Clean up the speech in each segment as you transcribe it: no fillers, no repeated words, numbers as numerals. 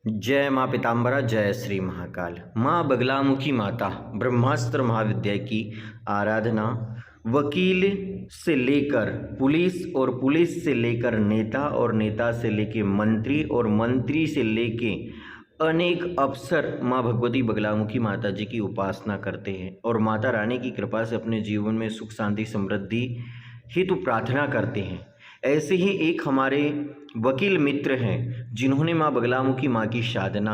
जय माँ पिताम्बरा, जय श्री महाकाल। माँ बगलामुखी माता ब्रह्मास्त्र महाविद्या की आराधना वकील से लेकर पुलिस और पुलिस से लेकर नेता और नेता से लेकर मंत्री और मंत्री से लेके अनेक अफसर माँ भगवती बगलामुखी माता जी की उपासना करते हैं और माता रानी की कृपा से अपने जीवन में सुख शांति समृद्धि हेतु प्रार्थना करते हैं। ऐसे ही एक हमारे वकील मित्र हैं जिन्होंने माँ बगलामुखी माँ की साधना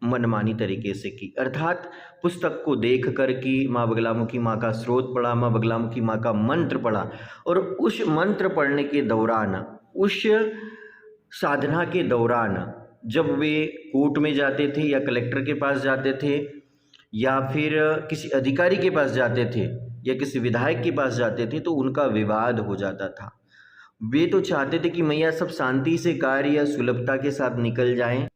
मनमानी तरीके से की, अर्थात पुस्तक को देख कर की माँ बगलामुखी माँ का स्रोत पढ़ा, माँ बगलामुखी माँ का मंत्र पढ़ा और उस मंत्र पढ़ने के दौरान, उस साधना के दौरान जब वे कोर्ट में जाते थे या कलेक्टर के पास जाते थे या फिर किसी अधिकारी के पास जाते थे या किसी विधायक के पास जाते थे तो उनका विवाद हो जाता था। वे तो चाहते थे कि मैया सब शांति से कार्य या सुलभता के साथ निकल जाएं,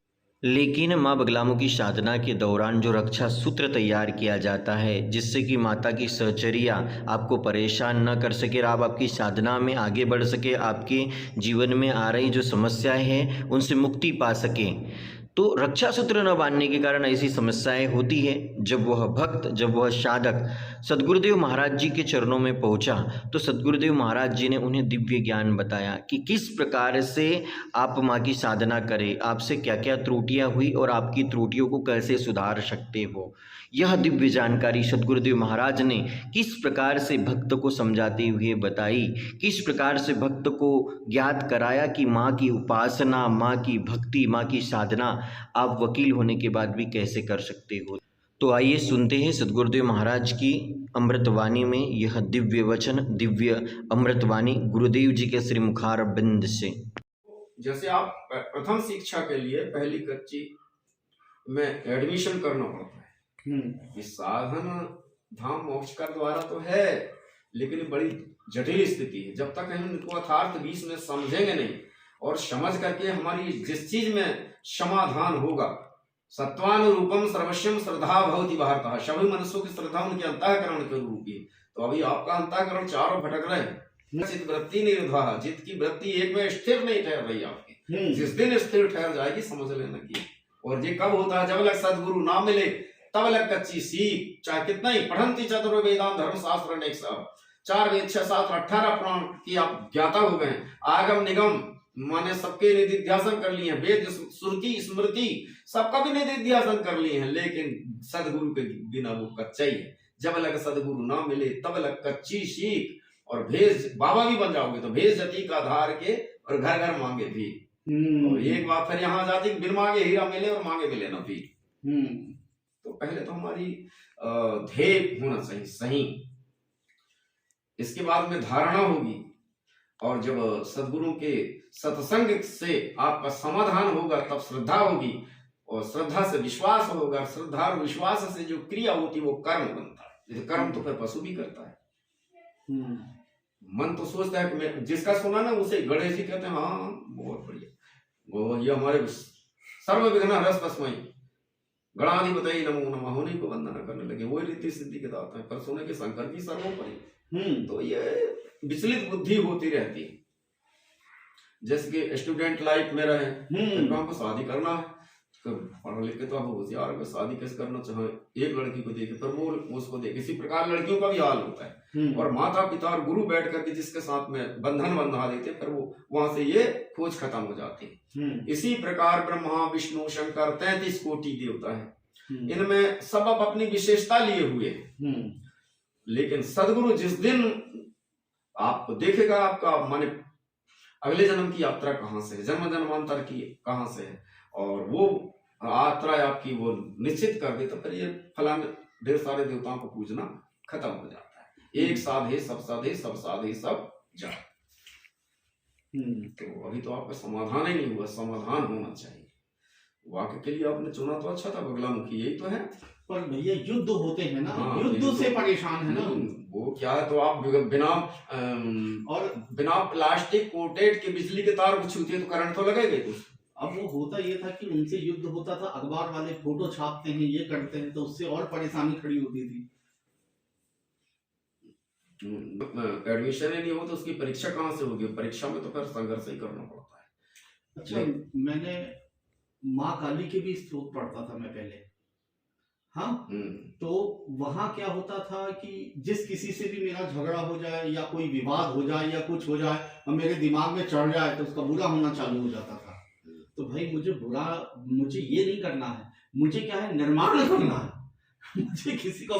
लेकिन माँ बगलामुखी साधना के दौरान जो रक्षा सूत्र तैयार किया जाता है जिससे कि माता की सहचर्या आपको परेशान न कर सके और आप आपकी साधना में आगे बढ़ सके, आपके जीवन में आ रही जो समस्याएं हैं उनसे मुक्ति पा सकें। तो रक्षा सूत्र न बांधने के कारण ऐसी समस्याएं होती है। जब वह भक्त, जब वह साधक सदगुरुदेव महाराज जी के चरणों में पहुंचा तो सदगुरुदेव महाराज जी ने उन्हें दिव्य ज्ञान बताया कि किस प्रकार से आप माँ की साधना करें, आपसे क्या क्या त्रुटियां हुई और आपकी त्रुटियों को कैसे सुधार सकते हो। यह दिव्य जानकारी सदगुरुदेव महाराज ने किस प्रकार से भक्त को समझाते हुए बताई, किस प्रकार से भक्त को ज्ञात कराया कि माँ की उपासना, माँ की भक्ति, माँ की साधना आप वकील होने के बाद भी कैसे कर सकते हो। तो आइए सुनते हैं सदगुरुदेव महाराज की अमृतवाणी में यह दिव्य वचन, दिव्य अमृतवाणी गुरुदेव जी के श्री मुखार बिंद से। जैसे आप प्रथम शिक्षा के लिए पहली कच्ची में एडमिशन करना पड़ता है। इस साधन धाम मोक्ष का द्वारा तो है, लेकिन बड़ी जटिल स्थिति है। जब तक हम इनको यथार्थ बीच में समझेंगे नहीं और समझ करके हमारी जिस चीज में समाधान होगा, सत्वानुरूपम सर्वस्वम श्रद्धा भवति भारतः, सभी मनुष्यों की श्रद्धा उनके अंतःकरण के रूप की। तो अभी आपका अंतःकरण चारों भटक रहे हैं। चित्त वृत्ति निरुद्धा, चित्त की वृत्ति एक में स्थिर नहीं ठहर रही आपकी। जिस दिन स्थिर ठहर जाएगी समझ लेना की। और ये कब होता है? जब लग सदगुरु ना मिले तब लग कच्ची सीख। चाहे कितना ही पढ़ंती चतुर वेदांत धर्म शास्त्र अनेक सब, 4 वेद 6 शास्त्र 18 पुराण की आप ज्ञाता हो गए। आगम निगम माने सबके निधिध्यासन कर लिए हैं, वेद श्रुति स्मृति सबका भी निधिध्यासन कर लिए हैं, लेकिन सदगुरु के बिना वो कच्चा ही है। जब लग सदगुरु ना मिले तब लग कच्ची सीख। और भेज बाबा भी बन जाओगे तो भेज जति का धार के और घर घर मांगे भी। और एक बात फिर यहाँ जाती, बिन मांगे हीरा मिले और मांगे मिले ना भी। तो पहले तो हमारी ध्येय होना चाहिए सही, इसके बाद में धारणा होगी। और जब सदगुरु के सत्संग से आपका समाधान होगा तब श्रद्धा होगी, और श्रद्धा से विश्वास होगा, श्रद्धा और विश्वास से जो क्रिया होती है वो कर्म बनता है। कर्म तो फिर पशु भी करता है। मन तो सोचता है कि मैं जिसका सुना ना उसे गणेश जी कहते हैं, हाँ बहुत बढ़िया, वो ये हमारे सर्व विघ्न हरस तस्मै गणाधिपतये नमो नमः होने को वंदना करने लगे। वही रीति सिद्धि के दाता है, पर सुने के शंकर की सर्वोपरि। तो ये विचलित बुद्धि होती रहती है। जैसे कि स्टूडेंट लाइफ में रहे, हमको शादी करना है, पढ़ लिख के तो आप होशियार को शादी कैसे करना चाहे, एक लड़की को देखे पर वो उसको देखे। इसी प्रकार लड़कियों का भी हाल होता है। और माता पिता और गुरु बैठ करके जिसके साथ में बंधन बंधा देते, फिर वो वहां से ये खोज खत्म हो जाती है। इसी प्रकार ब्रह्मा विष्णु शंकर 33 कोटि देवता है, इनमें सब अपनी विशेषता लिए हुए हैं। लेकिन सदगुरु जिस दिन आपको देखेगा, आपका माने अगले जन्म की यात्रा कहाँ से है, जन्म जन्मांतर की कहाँ से है, और वो यात्रा आपकी वो निश्चित कर दे, तो फिर ये फलाने ढेर सारे देवताओं को पूजना खत्म हो जाता है। एक साधे सब साधे, सब साधे सब जाए। तो अभी तो आपका समाधान ही नहीं हुआ, समाधान होना चाहिए। वाक्य के लिए आपने चुना तो अच्छा था बगलामुखी, यही तो है। पर भैया युद्ध होते हैं ना, युद्ध से परेशान है ना। वो क्या है, तो आप बिना प्लास्टिक कोटेड के बिजली के तार को छूते तो करंट तो लगेगा ही। अब वो होता ये था कि उनसे युद्ध होता था, अखबार वाले फोटो छापते हैं, ये करते हैं, तो उससे और परेशानी खड़ी होती थी। एडमिशन ही नहीं हो तो उसकी परीक्षा कहाँ से होगी? परीक्षा में तो फिर संघर्ष ही करना पड़ता है। अच्छा, मैंने माँ काली के भी स्त्रोत पढ़ता था मैं पहले। हाँ, हम्म, तो वहां क्या होता था कि जिस किसी से भी मेरा झगड़ा हो जाए या कोई विवाद हो जाए या कुछ हो जाए और मेरे दिमाग में चढ़ जाए तो उसका बुरा होना चालू हो जाता था। तो भाई मुझे ये नहीं करना है, मुझे क्या है, निर्माण करना है। मुझे किसी का